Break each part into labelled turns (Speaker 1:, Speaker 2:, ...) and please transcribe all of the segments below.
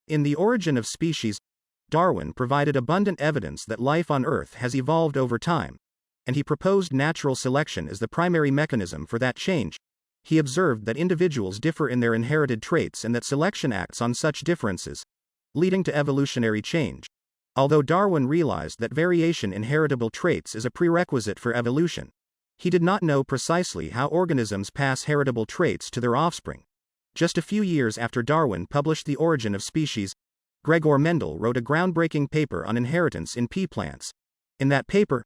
Speaker 1: In The Origin of Species, Darwin provided abundant evidence that life on Earth has evolved over time, and he proposed natural selection as the primary mechanism for that change. He observed that individuals differ in their inherited traits and that selection acts on such differences, leading to evolutionary change. Although Darwin realized that variation in heritable traits is a prerequisite for evolution, he did not know precisely how organisms pass heritable traits to their offspring. Just a few years after Darwin published The Origin of Species, Gregor Mendel wrote a groundbreaking paper on inheritance in pea plants. In that paper,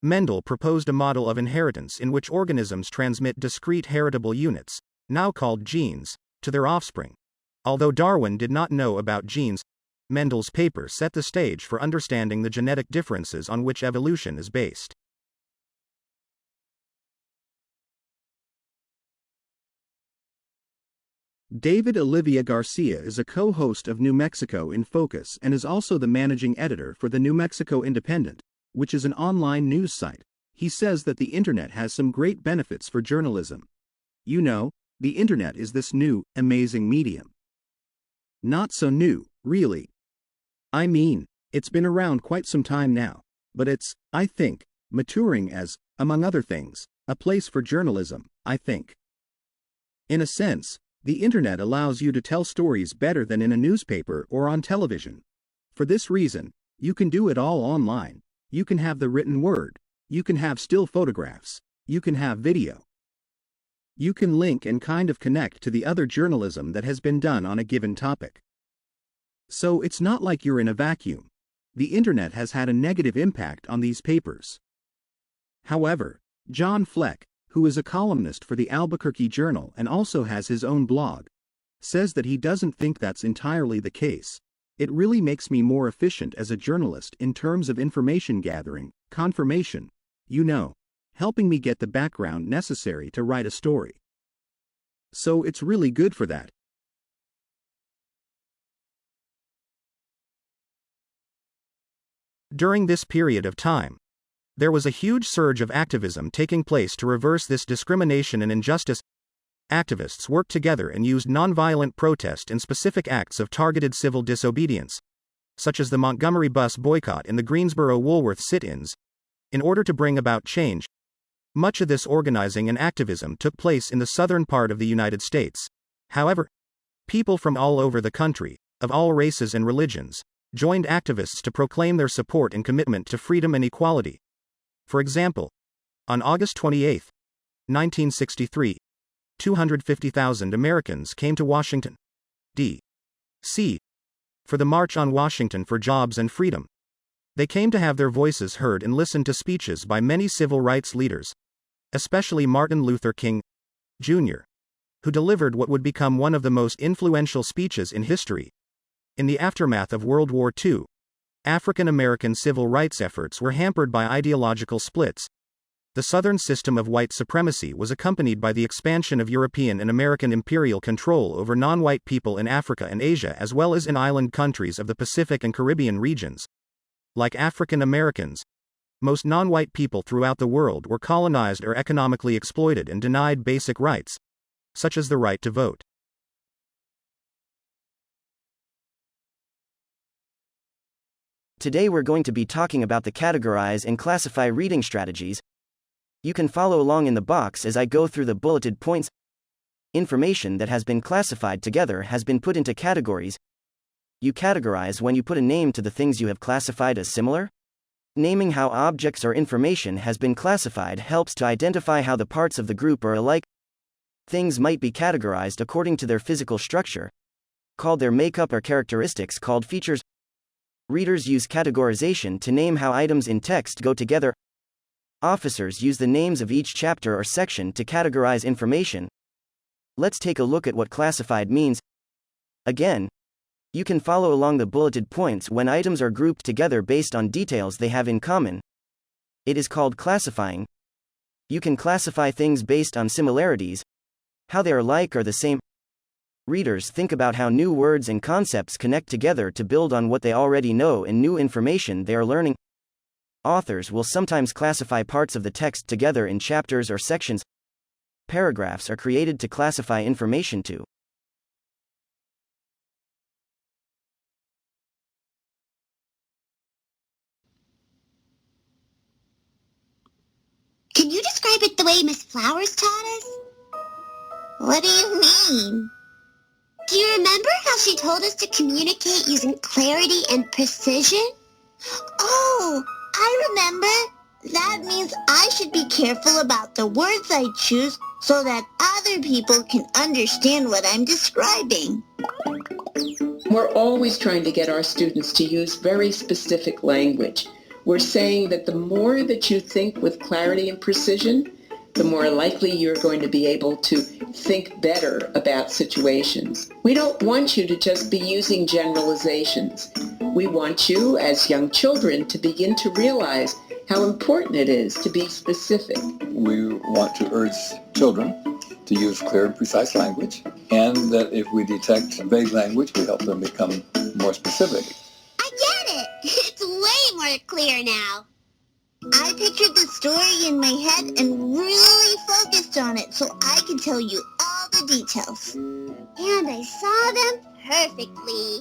Speaker 1: Mendel proposed a model of inheritance in which organisms transmit discrete heritable units, now called genes, to their offspring. Although Darwin did not know about genes, Mendel's paper set the stage for understanding the genetic differences on which evolution is based.
Speaker 2: David Olivia Garcia is a co-host of New Mexico in Focus and is also the managing editor for the New Mexico Independent, which is an online news site. He says that the internet has some great benefits for journalism. You know, the internet is this new, amazing medium. Not so new, really. I mean, it's been around quite some time now, but it's, I think, maturing as, among other things, a place for journalism, I think. In a sense, the internet allows you to tell stories better than in a newspaper or on television. For this reason, you can do it all online. You can have the written word. You can have still photographs. You can have video. You can link and kind of connect to the other journalism that has been done on a given topic. So it's not like you're in a vacuum. The internet has had a negative impact on these papers. However, John Fleck, who is a columnist for the Albuquerque Journal and also has his own blog, says that he doesn't think that's entirely the case. It really makes me more efficient as a journalist in terms of information gathering, confirmation, you know, helping me get the background necessary to write a story. So it's really good for that.
Speaker 1: During this period of time, there was a huge surge of activism taking place to reverse this discrimination and injustice. Activists worked together and used nonviolent protest in specific acts of targeted civil disobedience, such as the Montgomery bus boycott and the Greensboro Woolworth sit-ins, in order to bring about change. Much of this organizing and activism took place in the southern part of the United States. However, people from all over the country, of all races and religions, joined activists to proclaim their support and commitment to freedom and equality. For example, on August 28, 1963, 250,000 Americans came to Washington, D.C., for the March on Washington for Jobs and Freedom. They came to have their voices heard and listen to speeches by many civil rights leaders, especially Martin Luther King, Jr., who delivered what would become one of the most influential speeches in history. In the aftermath of World War II, African American civil rights efforts were hampered by ideological splits. The Southern system of white supremacy was accompanied by the expansion of European and American imperial control over non-white people in Africa and Asia as well as in island countries of the Pacific and Caribbean regions. Like African Americans, most non-white people throughout the world were colonized or economically exploited and denied basic rights, such as the right to vote.
Speaker 3: Today we're going to be talking about the categorize and classify reading strategies. You can follow along in the box as I go through the bulleted points. Information that has been classified together has been put into categories. You categorize when you put a name to the things you have classified as similar. Naming how objects or information has been classified helps to identify how the parts of the group are alike. Things might be categorized according to their physical structure, called their makeup, or characteristics called features. Readers use categorization to name how items in text go together. Officers use the names of each chapter or section to categorize information. Let's take a look at what classified means. Again, you can follow along the bulleted points when items are grouped together based on details they have in common. It is called classifying. You can classify things based on similarities, how they are like or the same. Readers think about how new words and concepts connect together to build on what they already know and new information they are learning. Authors will sometimes classify parts of the text together in chapters or sections. Paragraphs are created to classify information too.
Speaker 4: describe it the way Miss Flowers taught us? What do you mean? Do you remember how she told us to communicate using clarity and precision? Oh, I remember. That means I should be careful about the words I choose so that other people can understand what I'm describing.
Speaker 5: We're always trying to get our students to use very specific language. We're saying that the more that you think with clarity and precision, the more likely you're going to be able to think better about situations. We don't want you to just be using generalizations. We want you, as young children, to begin to realize how important it is to be specific.
Speaker 6: We want to urge children to use clear and precise language, and that if we detect vague language, we help them become more specific.
Speaker 4: I get it! It's way more clear now. I pictured the story in my head and really focused on it so I could tell you all the details. And I saw them perfectly.